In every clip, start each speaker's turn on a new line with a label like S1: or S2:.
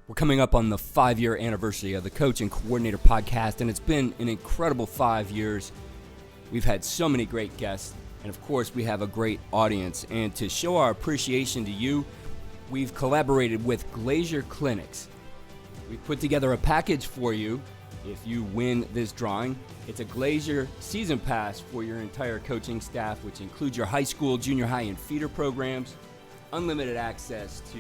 S1: We're coming up on the 5-year anniversary of the Coach and Coordinator podcast, and it's been an incredible 5 years. We've had so many great guests, and of course, we have a great audience. And to show our appreciation to you, we've collaborated with Glacier Clinics. We've put together a package for you if you win this drawing. It's a Glacier season pass for your entire coaching staff, which includes your high school, junior high, and feeder programs, unlimited access to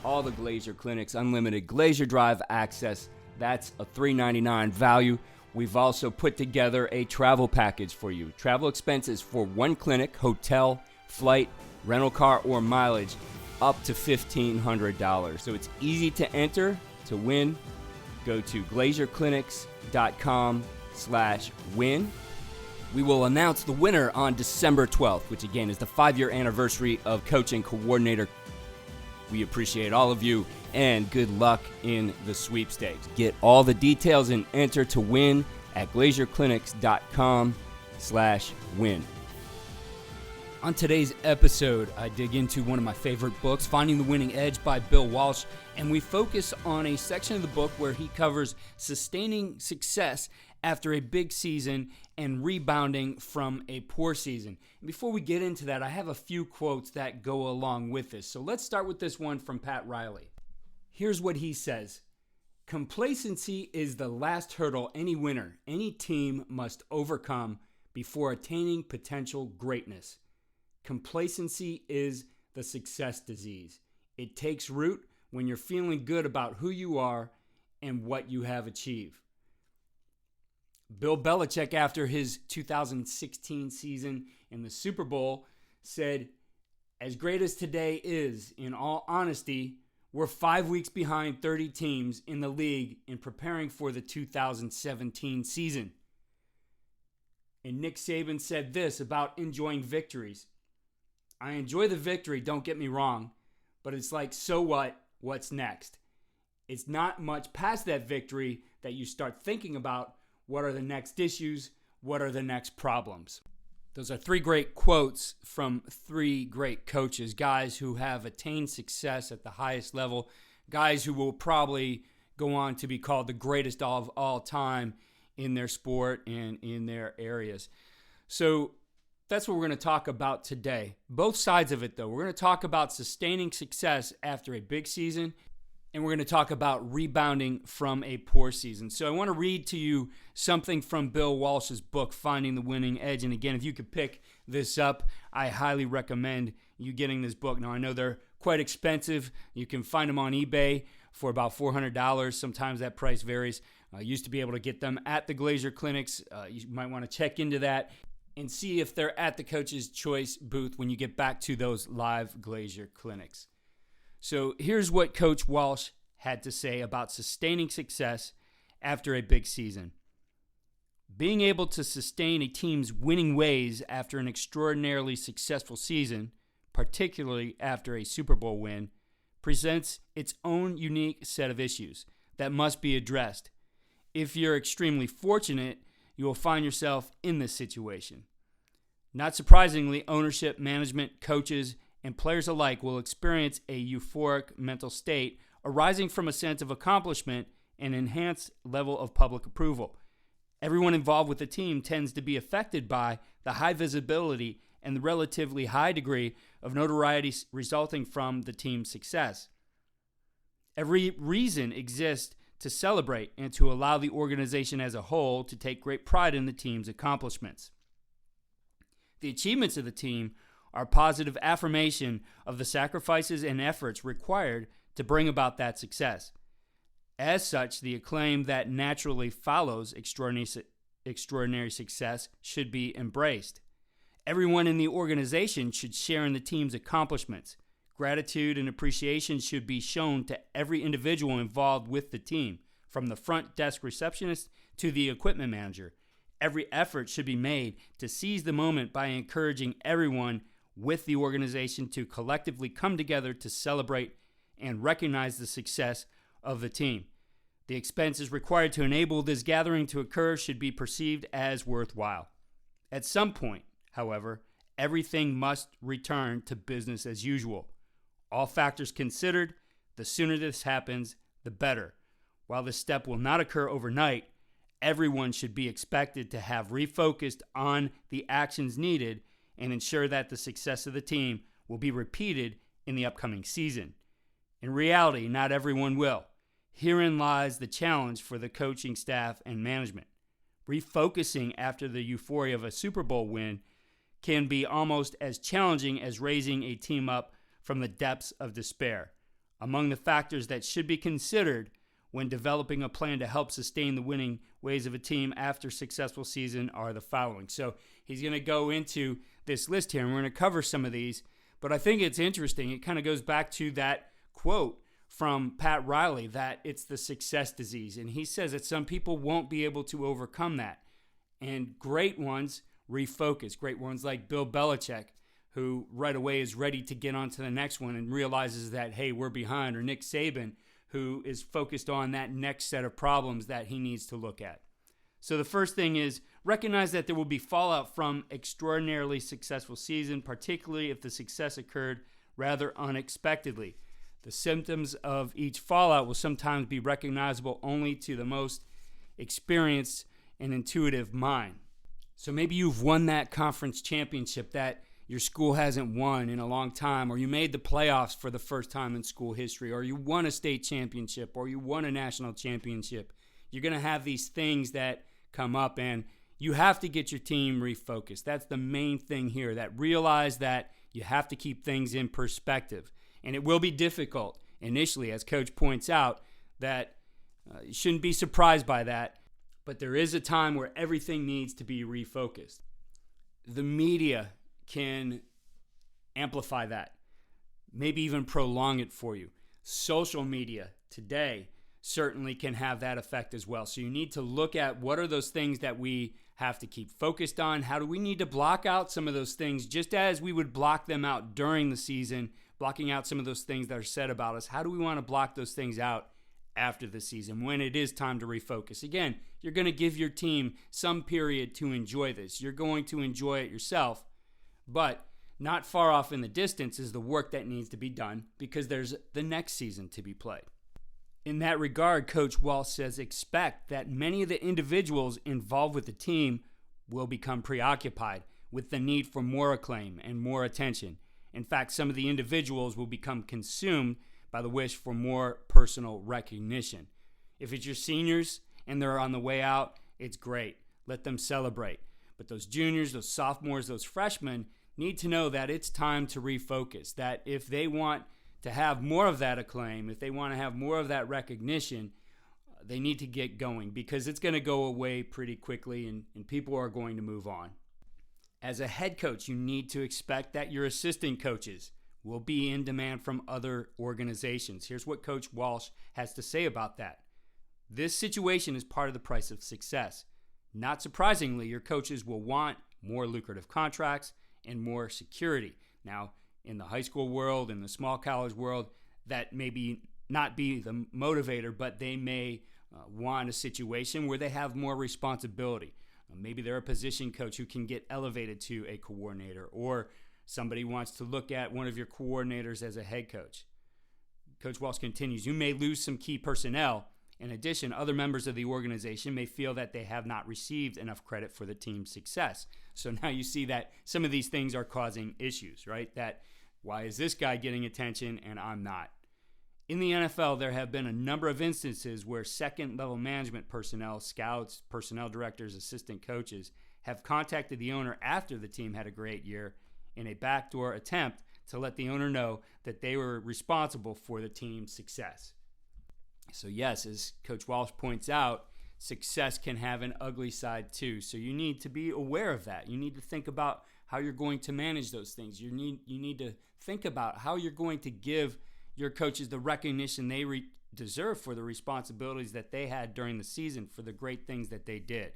S1: all the Glacier clinics, unlimited Glacier Drive access. That's a $399 value. We've also put together a travel package for you. Travel expenses for one clinic, hotel, flight, rental car, or mileage, up to $1,500. So it's easy to enter to win. Go to glacierclinics.com/win. We will announce the winner on December 12th, which again is the 5-year anniversary of Coach and Coordinator. We appreciate all of you, and good luck in the sweepstakes. Get all the details and enter to win at glacierclinics.com/win. On today's episode, I dig into one of my favorite books, Finding the Winning Edge by Bill Walsh, and we focus on a section of the book where he covers sustaining success after a big season and rebounding from a poor season. Before we get into that, I have a few quotes that go along with this. So let's start with this one from Pat Riley. Here's what he says. Complacency is the last hurdle any winner, any team must overcome before attaining potential greatness. Complacency is the success disease. It takes root when you're feeling good about who you are and what you have achieved. Bill Belichick, after his 2016 season in the Super Bowl, said, "As great as today is, in all honesty, we're 5 weeks behind 30 teams in the league in preparing for the 2017 season." And Nick Saban said this about enjoying victories. "I enjoy the victory, don't get me wrong, but it's like, so what? What's next? It's not much past that victory that you start thinking about what are the next issues, what are the next problems." Those are 3 great quotes from 3 great coaches, guys who have attained success at the highest level, guys who will probably go on to be called the greatest of all time in their sport and in their areas. So that's what we're going to talk about today. Both sides of it, though. We're going to talk about sustaining success after a big season, and we're going to talk about rebounding from a poor season. So I want to read to you something from Bill Walsh's book, Finding the Winning Edge. And again, if you could pick this up, I highly recommend you getting this book. Now, I know they're quite expensive. You can find them on eBay for about $400. Sometimes that price varies. I used to be able to get them at the Glacier Clinics. You might want to check into that and see if they're at the Coach's Choice booth when you get back to those live Glacier Clinics. So here's what Coach Walsh had to say about sustaining success after a big season. Being able to sustain a team's winning ways after an extraordinarily successful season, particularly after a Super Bowl win, presents its own unique set of issues that must be addressed. If you're extremely fortunate, you will find yourself in this situation. Not surprisingly, ownership, management, coaches, and players alike will experience a euphoric mental state arising from a sense of accomplishment and enhanced level of public approval. Everyone involved with the team tends to be affected by the high visibility and the relatively high degree of notoriety resulting from the team's success. Every reason exists to celebrate and to allow the organization as a whole to take great pride in the team's accomplishments. The achievements of the team are positive affirmation of the sacrifices and efforts required to bring about that success. As such, the acclaim that naturally follows extraordinary success should be embraced. Everyone in the organization should share in the team's accomplishments. Gratitude and appreciation should be shown to every individual involved with the team, from the front desk receptionist to the equipment manager. Every effort should be made to seize the moment by encouraging everyone with the organization to collectively come together to celebrate and recognize the success of the team. The expenses required to enable this gathering to occur should be perceived as worthwhile. At some point, however, everything must return to business as usual. All factors considered, the sooner this happens, the the better. While this step will not occur overnight, everyone should be expected to have refocused on the actions needed and ensure that the success of the team will be repeated in the upcoming season. In reality, not everyone will. Herein lies the challenge for the coaching staff and management. Refocusing after the euphoria of a Super Bowl win can be almost as challenging as raising a team up from the depths of despair. Among the factors that should be considered when developing a plan to help sustain the winning ways of a team after a successful season are the following. So he's going to go into this list here, and we're going to cover some of these, but I think it's interesting. It kind of goes back to that quote from Pat Riley that it's the success disease, and he says that some people won't be able to overcome that, and great ones refocus. Great ones like Bill Belichick, who right away is ready to get on to the next one and realizes that, hey, we're behind, or Nick Saban, who is focused on that next set of problems that he needs to look at. So the first thing is recognize that there will be fallout from extraordinarily successful season, particularly if the success occurred rather unexpectedly. The symptoms of each fallout will sometimes be recognizable only to the most experienced and intuitive mind. So maybe you've won that conference championship that your school hasn't won in a long time, or you made the playoffs for the first time in school history, or you won a state championship, or you won a national championship. You're going to have these things that come up, and you have to get your team refocused. That's the main thing here, that realize that you have to keep things in perspective. And it will be difficult initially, as Coach points out, that you shouldn't be surprised by that, but there is a time where everything needs to be refocused. The media can amplify that, maybe even prolong it for you. Social media today certainly can have that effect as well. So you need to look at what are those things that we have to keep focused on. How do we need to block out some of those things, just as we would block them out during the season, blocking out some of those things that are said about us? How do we want to block those things out after the season when it is time to refocus? Again, you're going to give your team some period to enjoy this. You're going to enjoy it yourself, but not far off in the distance is the work that needs to be done because there's the next season to be played. In that regard, Coach Walsh says expect that many of the individuals involved with the team will become preoccupied with the need for more acclaim and more attention. In fact, some of the individuals will become consumed by the wish for more personal recognition. If it's your seniors and they're on the way out, it's great. Let them celebrate. But those juniors, those sophomores, those freshmen need to know that it's time to refocus, that if they want to have more of that acclaim, if they want to have more of that recognition, they need to get going because it's going to go away pretty quickly and people are going to move on. As a head coach, you need to expect that your assistant coaches will be in demand from other organizations. Here's what Coach Walsh has to say about that. This situation is part of the price of success. Not surprisingly, your coaches will want more lucrative contracts and more security. Now, in the high school world, in the small college world, that may not be the motivator, but they may want a situation where they have more responsibility. Maybe they're a position coach who can get elevated to a coordinator, or somebody wants to look at one of your coordinators as a head coach. Coach Walsh continues, you may lose some key personnel. In addition, other members of the organization may feel that they have not received enough credit for the team's success. So now you see that some of these things are causing issues, right? That why is this guy getting attention and I'm not? In the NFL, there have been a number of instances where second-level management personnel, scouts, personnel directors, assistant coaches, have contacted the owner after the team had a great year in a backdoor attempt to let the owner know that they were responsible for the team's success. So yes, as Coach Walsh points out, success can have an ugly side too. So you need to be aware of that. You need to think about how you're going to manage those things. You need to think about how you're going to give your coaches the recognition they deserve for the responsibilities that they had during the season, for the great things that they did.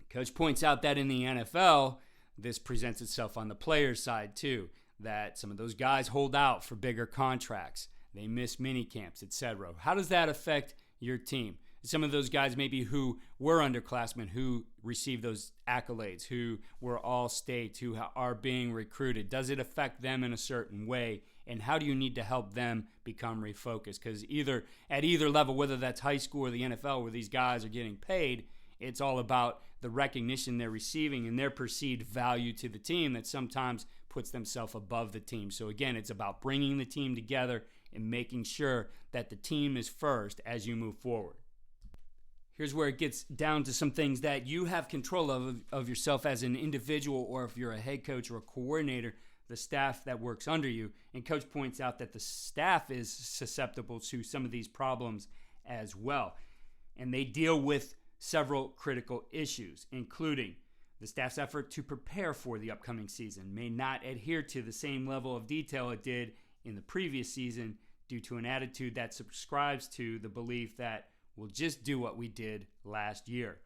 S1: Coach points out that in the NFL, this presents itself on the players' side too, that some of those guys hold out for bigger contracts. They miss mini camps, etc. How does that affect your team? Some of those guys maybe who were underclassmen, who received those accolades, who were all states, who are being recruited. Does it affect them in a certain way? and how do you need to help them become refocused? Because at either level, whether that's high school or the NFL where these guys are getting paid, it's all about the recognition they're receiving and their perceived value to the team that sometimes puts themselves above the team. So again, it's about bringing the team together and making sure that the team is first as you move forward. Here's where it gets down to some things that you have control of yourself as an individual, or if you're a head coach or a coordinator, the staff that works under you. And Coach points out that the staff is susceptible to some of these problems as well. And they deal with several critical issues, including the staff's effort to prepare for the upcoming season may not adhere to the same level of detail it did in the previous season due to an attitude that subscribes to the belief that we'll just do what we did last year.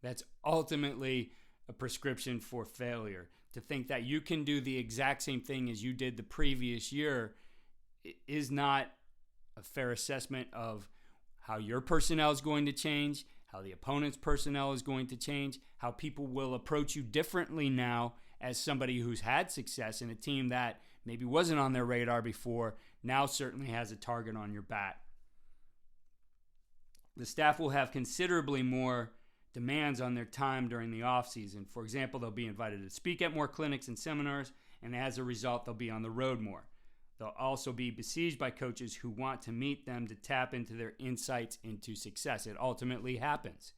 S1: That's ultimately a prescription for failure. To think that you can do the exact same thing as you did the previous year is not a fair assessment of how your personnel is going to change, how the opponent's personnel is going to change, how people will approach you differently now as somebody who's had success in a team that maybe wasn't on their radar before, now certainly has a target on your back. The staff will have considerably more demands on their time during the offseason. For example, they'll be invited to speak at more clinics and seminars, and as a result, they'll be on the road more. They'll also be besieged by coaches who want to meet them to tap into their insights into success. It ultimately happens.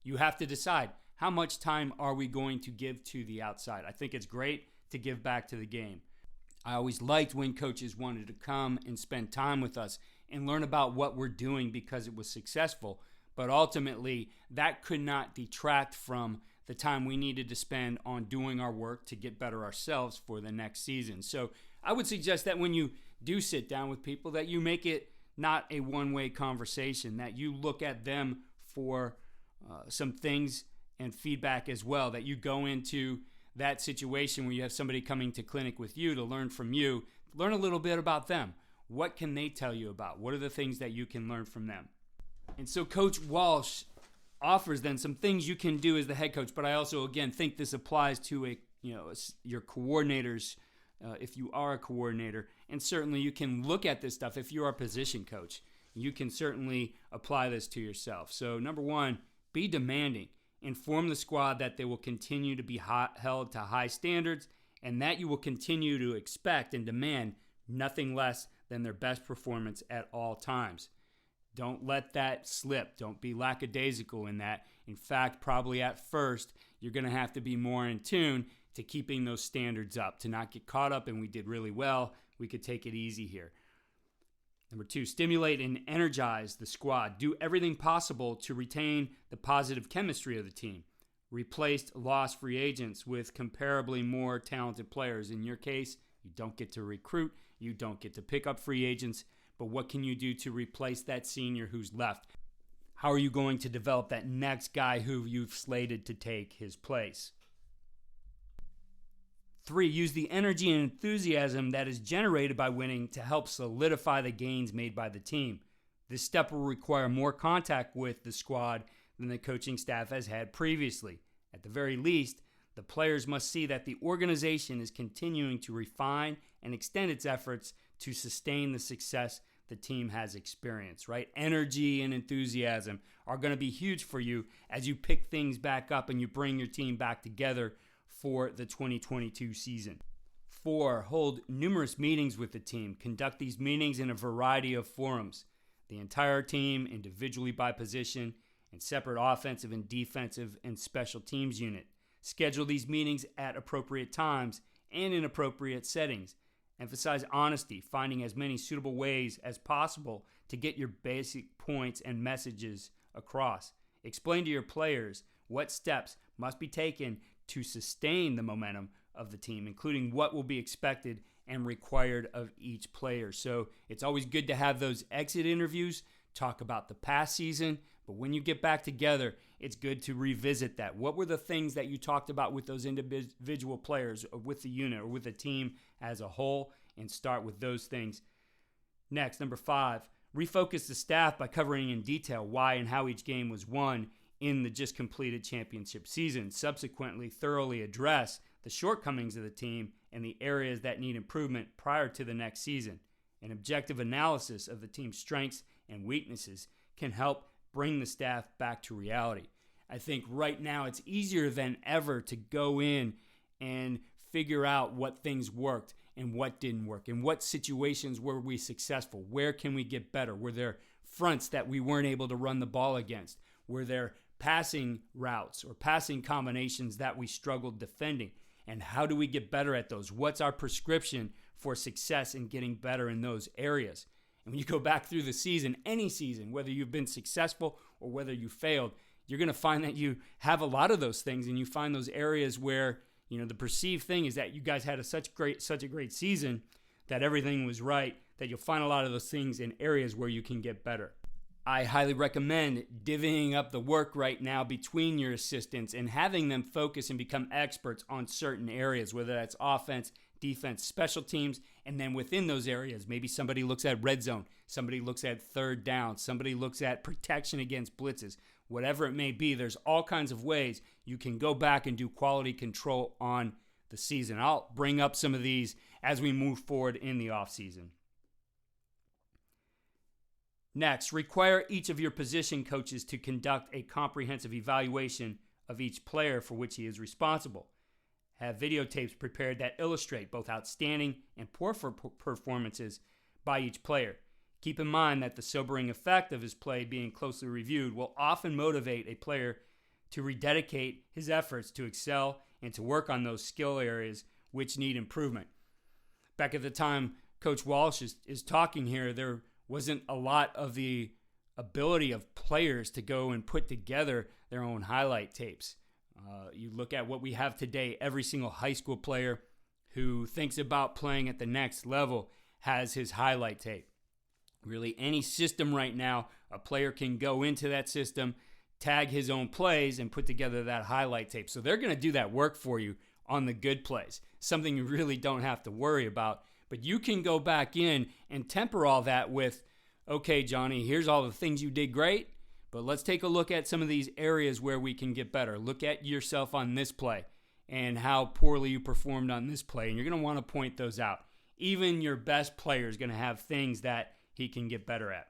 S1: You have to decide, how much time are we going to give to the outside? I think it's great to give back to the game. I always liked when coaches wanted to come and spend time with us and learn about what we're doing because it was successful. But ultimately, that could not detract from the time we needed to spend on doing our work to get better ourselves for the next season. So I would suggest that when you do sit down with people, that you make it not a one-way conversation, that you look at them for some things and feedback as well, that you go into that situation where you have somebody coming to clinic with you to learn from you, learn a little bit about them. What can they tell you about? What are the things that you can learn from them? And so Coach Walsh offers then some things you can do as the head coach, but I also, again, think this applies to your coordinators if you are a coordinator, and certainly you can look at this stuff if you're a position coach. You can certainly apply this to yourself. So number one, be demanding. Inform the squad that they will continue to be held to high standards and that you will continue to expect and demand nothing less than their best performance at all times. Don't let that slip. Don't be lackadaisical in that. In fact, probably at first, you're going to have to be more in tune to keeping those standards up, to not get caught up and we did really well. We could take it easy here. Number two, stimulate and energize the squad. Do everything possible to retain the positive chemistry of the team. Replace lost free agents with comparably more talented players. In your case, you don't get to recruit. You don't get to pick up free agents. But what can you do to replace that senior who's left? How are you going to develop that next guy who you've slated to take his place? 3, use the energy and enthusiasm that is generated by winning to help solidify the gains made by the team. This step will require more contact with the squad than the coaching staff has had previously. At the very least, the players must see that the organization is continuing to refine and extend its efforts to sustain the success the team has experienced, right? Energy and enthusiasm are going to be huge for you as you pick things back up and you bring your team back together for the 2022 season. 4, hold numerous meetings with the team. Conduct these meetings in a variety of forums. The entire team, individually by position, and separate offensive and defensive and special teams unit. Schedule these meetings at appropriate times and in appropriate settings. Emphasize honesty, finding as many suitable ways as possible to get your basic points and messages across. Explain to your players what steps must be taken to sustain the momentum of the team, including what will be expected and required of each player. So it's always good to have those exit interviews, talk about the past season, but when you get back together, it's good to revisit that. What were the things that you talked about with those individual players, or with the unit, or with the team as a whole, and start with those things. Next, number 5, refocus the staff by covering in detail why and how each game was won in the just completed championship season. Subsequently, thoroughly address the shortcomings of the team and the areas that need improvement prior to the next season. An objective analysis of the team's strengths and weaknesses can help bring the staff back to reality. I think right now it's easier than ever to go in and figure out what things worked and what didn't work, and what situations were we successful, where can we get better, were there fronts that we weren't able to run the ball against, were there passing routes or passing combinations that we struggled defending, and how do we get better at those? What's our prescription for success in getting better in those areas? And when you go back through the season, any season, whether you've been successful or whether you failed, you're going to find that you have a lot of those things, and you find those areas where the perceived thing is that you guys had such a great season that everything was right, that you'll find a lot of those things in areas where you can get better. I highly recommend divvying up the work right now between your assistants and having them focus and become experts on certain areas, whether that's offense, defense, special teams, and then within those areas, maybe somebody looks at red zone, somebody looks at third down, somebody looks at protection against blitzes. Whatever it may be, there's all kinds of ways you can go back and do quality control on the season. I'll bring up some of these as we move forward in the offseason. Next, require each of your position coaches to conduct a comprehensive evaluation of each player for which he is responsible. Have videotapes prepared that illustrate both outstanding and poor performances by each player. Keep in mind that the sobering effect of his play being closely reviewed will often motivate a player to rededicate his efforts to excel and to work on those skill areas which need improvement. Back at the time Coach Walsh is talking here, there wasn't a lot of the ability of players to go and put together their own highlight tapes. You look at what we have today, every single high school player who thinks about playing at the next level has his highlight tape. Really, any system right now, a player can go into that system, tag his own plays, and put together that highlight tape. So they're going to do that work for you on the good plays, something you really don't have to worry about. But you can go back in and temper all that with, okay, Johnny, here's all the things you did great, but let's take a look at some of these areas where we can get better. Look at yourself on this play and how poorly you performed on this play, and you're going to want to point those out. Even your best player is going to have things that he can get better at.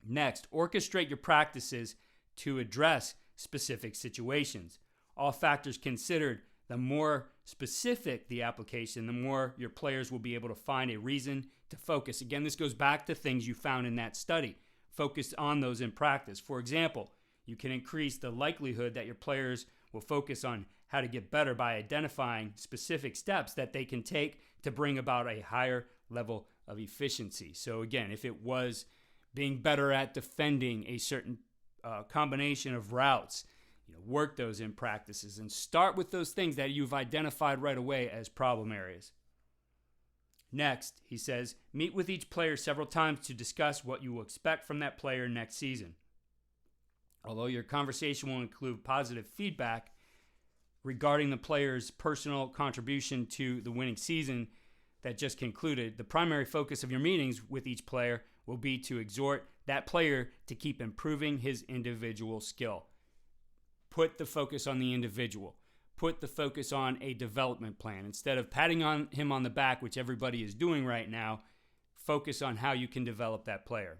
S1: Next, orchestrate your practices to address specific situations. All factors considered, the more specific the application, the more your players will be able to find a reason to focus. Again, this goes back to things you found in that study. Focus on those in practice. For example, you can increase the likelihood that your players will focus on how to get better by identifying specific steps that they can take to bring about a higher level of efficiency. So again, if it was being better at defending a certain combination of routes, work those in practices and start with those things that you've identified right away as problem areas. Next, he says, meet with each player several times to discuss what you will expect from that player next season. Although your conversation will include positive feedback regarding the player's personal contribution to the winning season that just concluded, the primary focus of your meetings with each player will be to exhort that player to keep improving his individual skill. Put the focus on the individual. Put the focus on a development plan. Instead of patting him on the back, which everybody is doing right now, focus on how you can develop that player.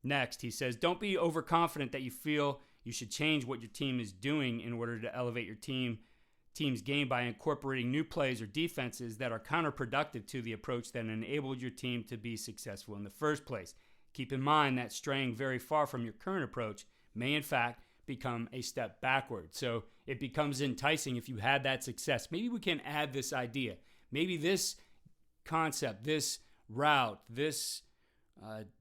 S1: Next, he says, don't be overconfident that you feel you should change what your team is doing in order to elevate your team's game by incorporating new plays or defenses that are counterproductive to the approach that enabled your team to be successful in the first place. Keep in mind that straying very far from your current approach may in fact become a step backward. So it becomes enticing if you had that success. Maybe we can add this idea. Maybe this concept, this route, this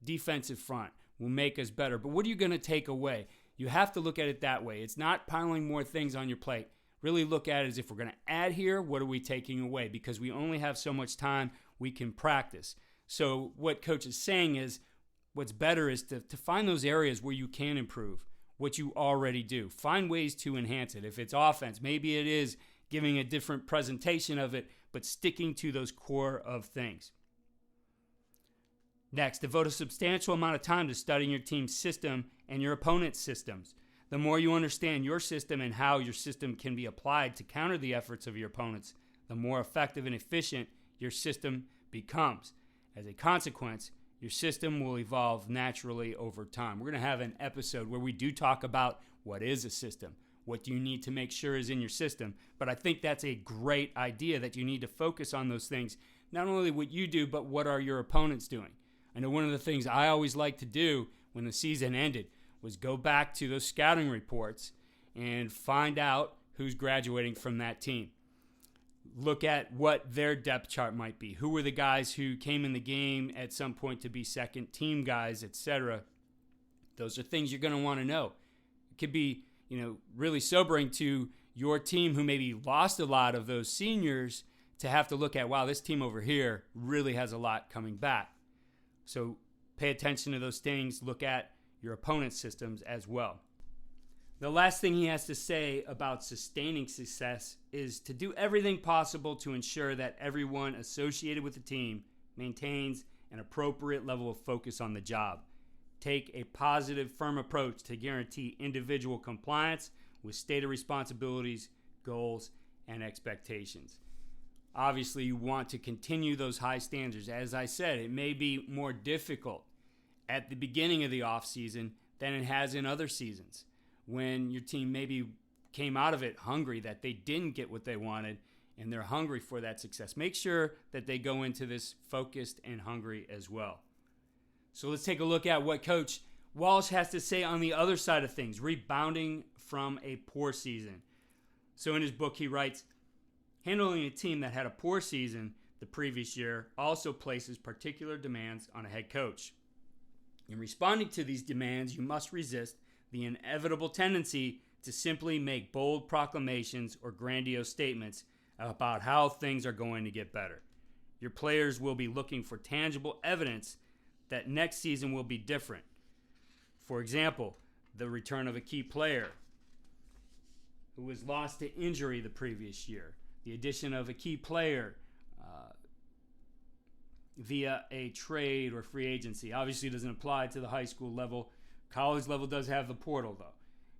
S1: defensive front will make us better. But what are you going to take away? You have to look at it that way. It's not piling more things on your plate. Really look at it as if we're going to add here, what are we taking away? Because we only have so much time we can practice. So what Coach is saying is what's better is to find those areas where you can improve what you already do. Find ways to enhance it. If it's offense, maybe it is giving a different presentation of it, but sticking to those core of things. Next, devote a substantial amount of time to studying your team's system and your opponent's systems. The more you understand your system and how your system can be applied to counter the efforts of your opponents, the more effective and efficient your system becomes. As a consequence, your system will evolve naturally over time. We're going to have an episode where we do talk about what is a system, what do you need to make sure is in your system. But I think that's a great idea, that you need to focus on those things, not only what you do, but what are your opponents doing. I know one of the things I always like to do when the season ended was go back to those scouting reports and find out who's graduating from that team. Look at what their depth chart might be. Who were the guys who came in the game at some point to be second team guys, etc. Those are things you're going to want to know. It could be, really sobering to your team who maybe lost a lot of those seniors to have to look at, wow, this team over here really has a lot coming back. So pay attention to those things. Look at your opponent's systems as well. The last thing he has to say about sustaining success is to do everything possible to ensure that everyone associated with the team maintains an appropriate level of focus on the job. Take a positive, firm approach to guarantee individual compliance with stated responsibilities, goals, and expectations. Obviously, you want to continue those high standards. As I said, it may be more difficult at the beginning of the offseason than it has in other seasons, when your team maybe came out of it hungry that they didn't get what they wanted and they're hungry for that success. Make sure that they go into this focused and hungry as well. So let's take a look at what Coach Walsh has to say on the other side of things, rebounding from a poor season. So in his book, he writes, handling a team that had a poor season the previous year also places particular demands on a head coach. In responding to these demands, you must resist the inevitable tendency to simply make bold proclamations or grandiose statements about how things are going to get better. Your players will be looking for tangible evidence that next season will be different. For example, the return of a key player who was lost to injury the previous year, the addition of a key player via a trade or free agency. Obviously, it doesn't apply to the high school level. College level does have the portal, though.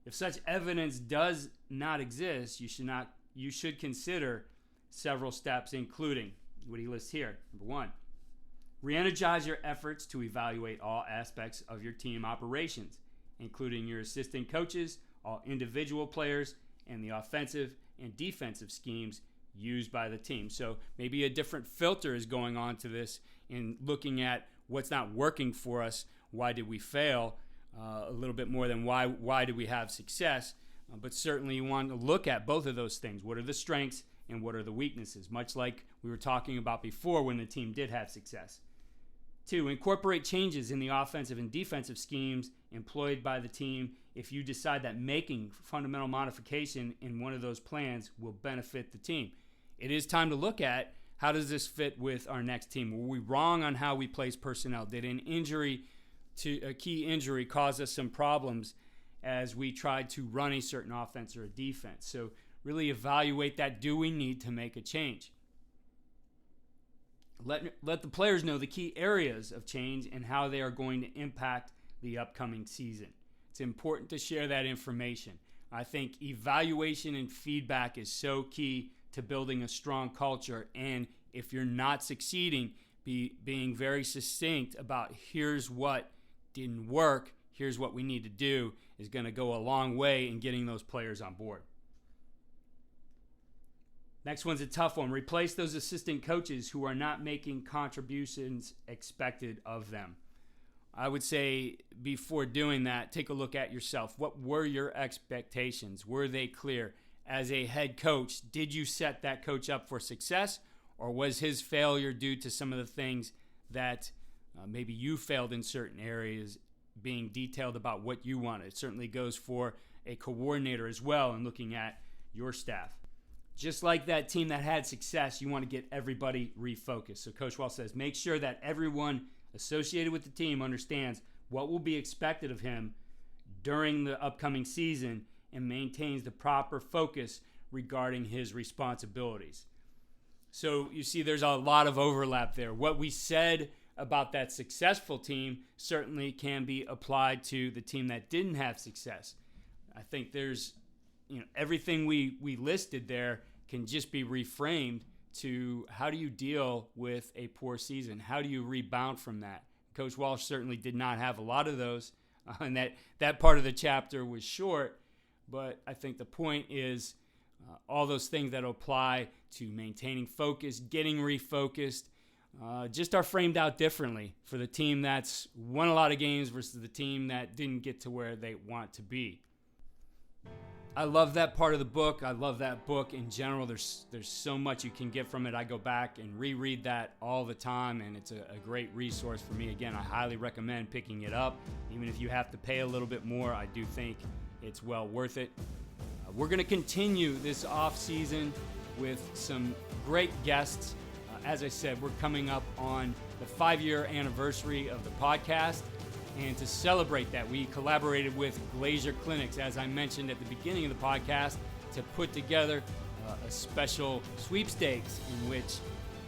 S1: If such evidence does not exist, you should consider several steps, including what he lists here. Number one, re-energize your efforts to evaluate all aspects of your team operations, including your assistant coaches, all individual players, and the offensive and defensive schemes used by the team. So maybe a different filter is going on to this in looking at what's not working for us. Why did we fail? A little bit more than why did we have success? But certainly you want to look at both of those things. What are the strengths and what are the weaknesses? Much like we were talking about before when the team did have success. 2, incorporate changes in the offensive and defensive schemes employed by the team if you decide that making fundamental modification in one of those plans will benefit the team. It is time to look at, how does this fit with our next team? Were we wrong on how we place personnel? Did a key injury cause us some problems as we tried to run a certain offense or a defense? So really evaluate that. Do we need to make a change? Let the players know the key areas of change and how they are going to impact the upcoming season. It's important to share that information. I think evaluation and feedback is so key to building a strong culture. And if you're not succeeding, being very succinct about here's what didn't work, here's what we need to do, is going to go a long way in getting those players on board. Next one's a tough one. Replace those assistant coaches who are not making contributions expected of them. I would say before doing that, take a look at yourself. What were your expectations? Were they clear? As a head coach, did you set that coach up for success, or was his failure due to some of the things that maybe you failed in certain areas, being detailed about what you wanted? It certainly goes for a coordinator as well in looking at your staff. Just like that team that had success, you want to get everybody refocused. So Coach Walsh says, make sure that everyone associated with the team understands what will be expected of him during the upcoming season and maintains the proper focus regarding his responsibilities. So you see there's a lot of overlap there. What we said about that successful team certainly can be applied to the team that didn't have success. I think there's, everything we listed there can just be reframed to how do you deal with a poor season? How do you rebound from that? Coach Walsh certainly did not have a lot of those, and that part of the chapter was short, but I think the point is all those things that apply to maintaining focus, getting refocused, just are framed out differently for the team that's won a lot of games versus the team that didn't get to where they want to be. I love that part of the book. I love that book in general. There's so much you can get from it. I go back and reread that all the time, and it's a great resource for me. Again, I highly recommend picking it up. Even if you have to pay a little bit more, I do think it's well worth it. We're going to continue this off season with some great guests. As I said, we're coming up on the 5-year anniversary of the podcast. And to celebrate that, we collaborated with Glacier Clinics, as I mentioned at the beginning of the podcast, to put together a special sweepstakes in which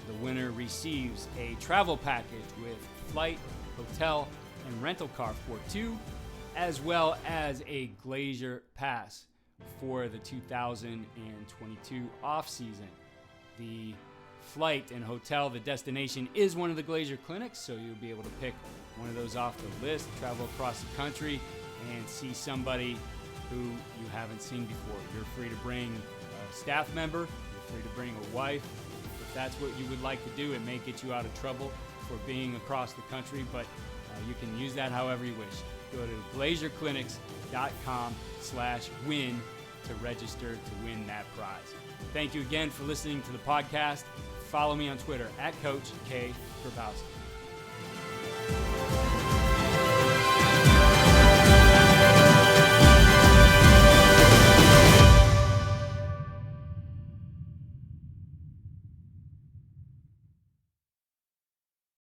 S1: the winner receives a travel package with flight, hotel, and rental car for 2, as well as a Glacier pass for the 2022 off season. The flight and hotel, the destination is one of the Glacier Clinics, so you'll be able to pick one of those off the list, travel across the country, and see somebody who you haven't seen before. You're free to bring a staff member, you're free to bring a wife. If that's what you would like to do, it may get you out of trouble for being across the country, but you can use that however you wish. Go to glazierclinics.com/win to register to win that prize. Thank you again for listening to the podcast. Follow me on Twitter @Coach K. Grabowski.